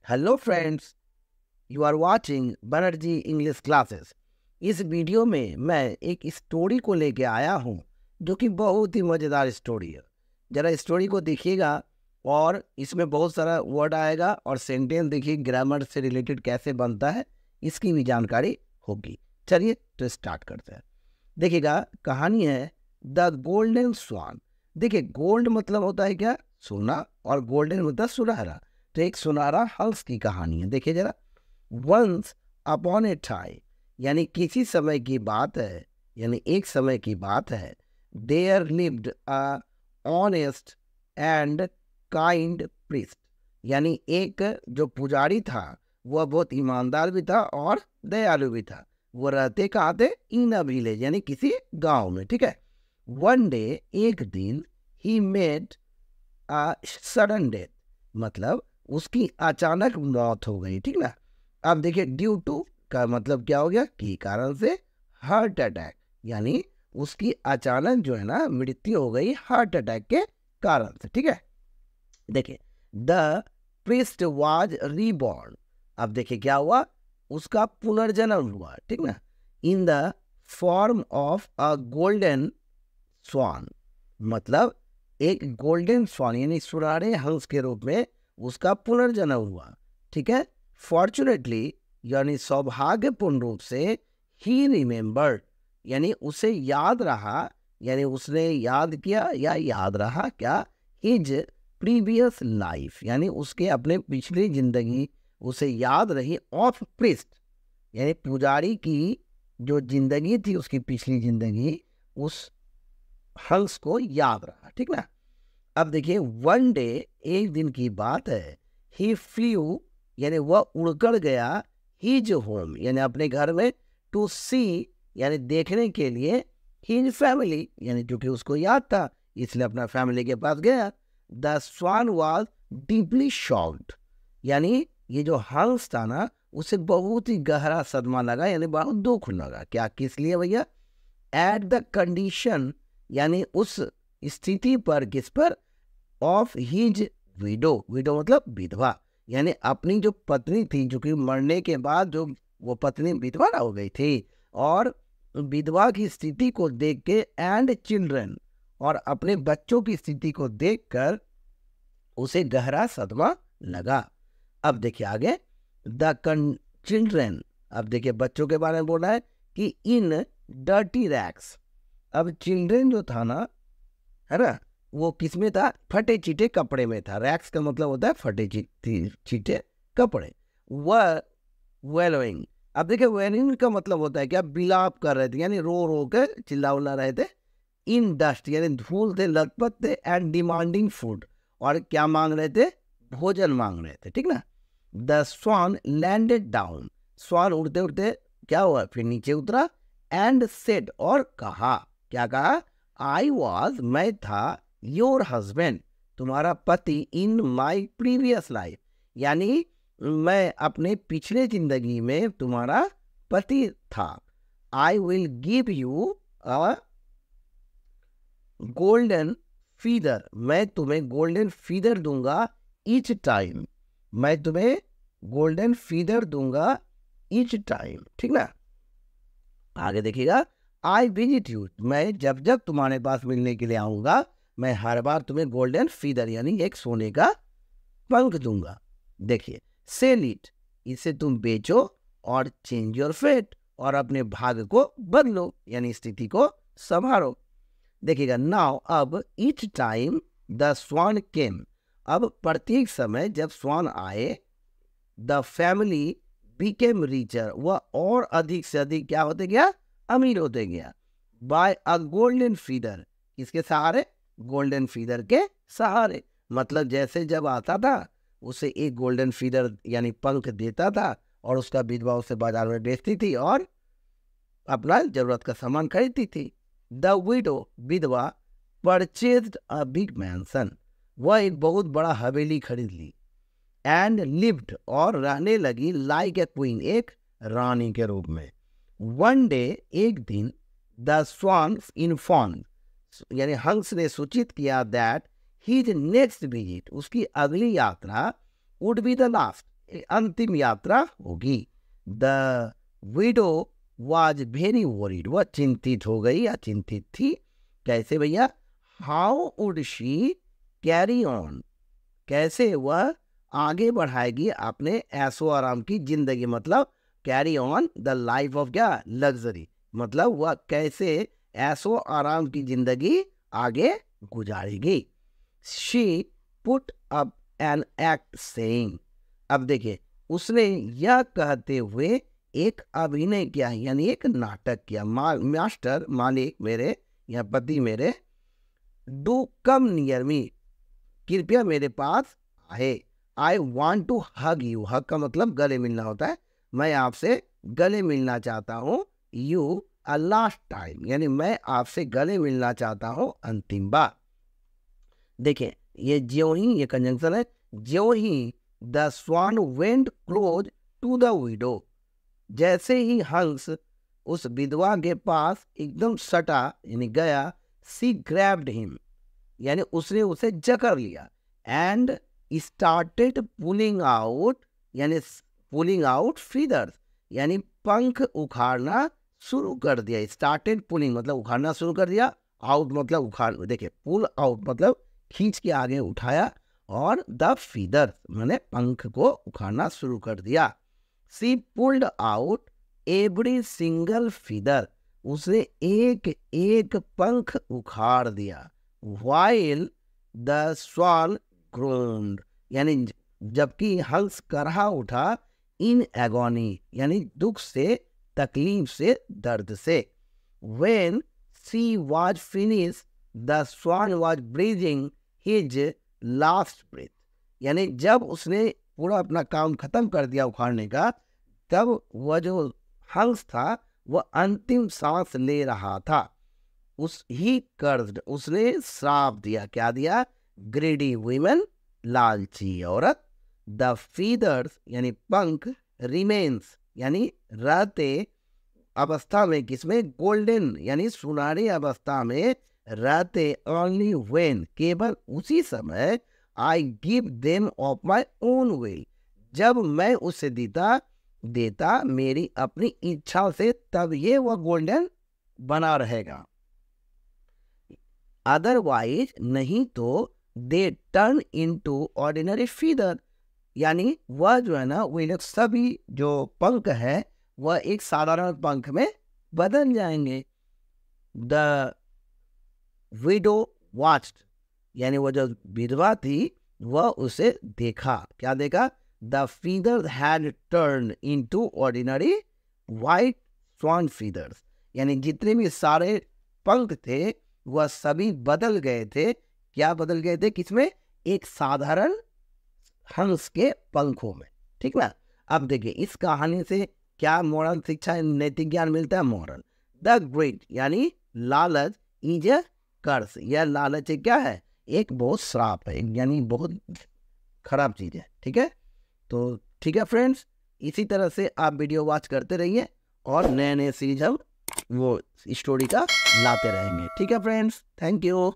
Hello friends, you are watching Banerjee English classes. इस video में मैं एक स्टोरी को लेके आया हूँ जो कि बहुत ही मज़ेदार स्टोरी है। ज़रा स्टोरी को देखिएगा और इसमें बहुत सारा वर्ड आएगा और सेंटेंस देखिए ग्रामर से रिलेटेड कैसे बनता है इसकी भी जानकारी होगी। चलिए तो स्टार्ट करते हैं। देखिएगा, कहानी है द गोल्डन स्वान। देखिए, गोल्ड मतलब होता है क्या? सोना, और गोल्डन मतलब सुनहरा। तो एक सुनहरा हंस की कहानी है। देखिए जरा, वंस अपॉन ए टाइम, यानी किसी समय की बात है, यानी एक समय की बात है। There lived a honest and kind priest, यानी एक जो पुजारी था वह बहुत ईमानदार भी था और दयालु भी था। वो रहते कहाँ थे? इन अ विलेज, यानी किसी गांव में। ठीक है। वन डे, एक दिन, he made a sudden death, मतलब उसकी अचानक मौत हो गई। ठीक ना। अब देखिए, ड्यू टू का मतलब क्या हो गया? कि कारण से। हार्ट अटैक, यानी उसकी अचानक जो है ना मृत्यु हो गई हार्ट अटैक के कारण से। ठीक है। देखिए, द प्रीस्ट वाज रीबॉर्न। अब देखिए क्या हुआ? उसका पुनर्जन्म हुआ। ठीक ना। In the form of a golden swan, मतलब एक गोल्डन स्वान यानी सुनहरे हंस के रूप में उसका पुनर्जन्म हुआ। ठीक है। फॉर्चुनेटली, यानी सौभाग्यपूर्ण रूप से, ही रिमेम्बर्ड, यानी उसे याद रहा, यानी उसने याद किया या याद रहा क्या? हिज प्रीवियस लाइफ, यानी उसके अपने पिछली जिंदगी उसे याद रही। ऑफ प्रीस्ट, यानी पुजारी की जो जिंदगी थी, उसकी पिछली जिंदगी उस हंस को याद रहा। ठीक ना। अब देखिए, वन डे, एक दिन की बात है। ही फ्लू, यानी वह उड़कर गया। हिज होम, यानी अपने घर में। टू सी, यानी देखने के लिए। हिज फैमिली, यानी क्योंकि उसको याद था इसलिए अपना फैमिली के पास गया। The swan was deeply shocked, यानी ये जो हंस था ना उसे बहुत ही गहरा सदमा लगा, यानी बहुत दुख लगा। क्या, किस लिए भैया? एट द कंडीशन, यानी उस स्थिति पर, किस पर? Of his window. विडो मतलब विधवा, यानी अपनी जो पत्नी थी, जो कि मरने के बाद जो वो पत्नी विधवा हो गई थी, और विधवा की स्थिति को देख के, एंड चिल्ड्रन, और अपने बच्चों की स्थिति को देखकर उसे गहरा सदमा लगा। अब देखिए आगे, द चिल्ड्रन, अब देखिए बच्चों के बारे में बोला है कि इन डर्टी रैक्स। अब चिल्ड्रन जो था ना, है ना, वो किस में था? फटे चीटे कपड़े में था। रैक्स का मतलब होता है फटे चीटे कपड़े। वह वेलोइंग, अब देखिए वेलोइंग का मतलब होता है क्या? बिलाप कर रहे थे, यानी रो रो के चिल्ला उल्ला रहे थे। इन डस्ट, यानी धूल थे, लथपथ थे। एंड डिमांडिंग फूड, और क्या मांग रहे थे? भोजन मांग रहे थे। ठीक ना। द स्वान लैंडेड डाउन, स्वान उड़ते उड़ते क्या हुआ? फिर नीचे उतरा। एंड सेड, और कहा, क्या कहा? आई वॉज, मैं था, योर हस्बैंड, तुम्हारा पति। इन माई प्रीवियस लाइफ, यानी मैं अपने पिछले जिंदगी में तुम्हारा पति था। I will give you a golden feather, मैं तुम्हें गोल्डन फीदर दूंगा। ईच टाइम, मैं तुम्हें गोल्डन फीदर दूंगा ईच टाइम। ठीक ना। आगे देखिएगा, आई विजिट यू, मैं जब जब तुम्हारे पास मिलने के लिए आऊंगा, मैं हर बार तुम्हें गोल्डन फीदर, यानी एक सोने का पंख दूंगा। देखिए, सेल इट, इसे तुम बेचो, और चेंज योर फेट, और अपने भाग्य को बदलो, यानी स्थिति को संभालो। देखिएगा, नाउ, अब, ईच टाइम द स्वान केम, अब प्रत्येक समय जब स्वान आए, द फैमिली बिकेम रिचर, वह और अधिक से अधिक क्या होते गया? अमीर होते गया। बाय अ गोल्डन फीदर, किसके सहारे? गोल्डन फीदर के सहारे। मतलब जैसे जब आता था उसे एक गोल्डन फीदर यानी पंख देता था, और उसका विधवा उसे बाजार में बेचती थी और अपना जरूरत का सामान खरीदती थी। द विडो, विधवा, परचेज्ड अ बिग मैंसन, वह एक बहुत बड़ा हवेली खरीद ली। एंड लिव्ड, और रहने लगी, लाइक ए क्वीन, एक रानी के रूप में। वन डे, एक दिन, द स्वान इन्फॉर्म, यानी हंस ने सूचित किया, दैट हिज नेक्स्ट विजिट, उसकी अगली यात्रा, वुड बी द लास्ट, अंतिम यात्रा होगी। The widow was very worried, वह चिंतित हो गई या चिंतित थी। कैसे भैया? How would she carry on, कैसे वह आगे बढ़ाएगी अपने ऐशो आराम की जिंदगी, मतलब carry on the life of क्या? लग्जरी, मतलब वह कैसे ऐशो आराम की जिंदगी आगे गुजारेगी। She put up an act saying, अब देखिए उसने यह कहते हुए एक अभिनय किया, यानी एक नाटक किया। मास्टर, मालिक मेरे या पति मेरे, डू कम नियर मी, कृपया मेरे पास आए। I want to hug you, hug का मतलब गले मिलना होता है, मैं आपसे गले मिलना चाहता हूँ। यू अ लास्ट टाइम, यानी मैं आपसे गले मिलना चाहता हूँ अंतिम बार। देखिए ये ज्यों ही, ये कंजंक्शन है, ज्यों ही the swan went close to the window, जैसे ही हंस उस विधवा के पास एकदम सटा यानी गया, सी ग्रैब्ड हिम, यानी उसने उसे जकड़ लिया, एंड स्टार्टेड पुलिंग आउट, यानी पुलिंग आउट फीदर्स, यानी पंख उखाड़ना शुरू कर दिया। स्टार्टेड पुलिंग मतलब उखाड़ना शुरू कर दिया, आउट मतलब उखाड़, देखिए पुल आउट मतलब खींच के आगे उठाया, और द फीदर्स मैंने पंख को उखाड़ना शुरू कर दिया। She pulled out every single feather, उसने एक एक पंख उखाड़ दिया। वाइल द स्वान ग्रोन्ड, यानी जबकि हंस करहा उठा, इन एगोनी यानी दुख से, तकलीफ से, दर्द से। When she was finish the swan was breathing his last breath, यानी जब उसने पूरा अपना काम खत्म कर दिया उखाड़ने का, तब वह जो हंस था वह अंतिम सांस ले रहा था। ही कर्स्ड, उसने श्राप दिया, क्या दिया? ग्रेडी वुमेन, लालची औरत। द फीदर्स यानी पंख, रिमेन्स यानी रहते अवस्था में, किसमें? गोल्डन यानी सुनहरी अवस्था में रहते, ओनली व्हेन केवल उसी समय, I give them of my own will, जब मैं उसे देता मेरी अपनी इच्छा से, तब ये वह गोल्डन बना रहेगा। अदरवाइज नहीं तो they turn into ordinary feather, यानी वह जो है ना, वो सभी जो पंख है वह एक साधारण पंख में बदल जाएंगे। द विडो वॉच्ड, यानी वह जो विधवा थी वह उसे देखा, क्या देखा? The feathers had turn into ordinary white swan feathers, यानी जितने भी सारे पंख थे वह सभी बदल गए थे। क्या बदल गए थे? किसमें? एक साधारण हंस के पंखों में। ठीक ना? अब देखिए इस कहानी से क्या मोरल शिक्षा, नैतिक ज्ञान मिलता है? मोरल, द ग्रेड यानी लालच इज ए कर्स, यह लालच क्या है? एक बहुत श्राप है, यानी बहुत खराब चीज है। ठीक है, तो ठीक है फ्रेंड्स, इसी तरह से आप वीडियो वॉच करते रहिए और नए नए सीरीज हम वो स्टोरी का लाते रहेंगे। ठीक है फ्रेंड्स, थैंक यू।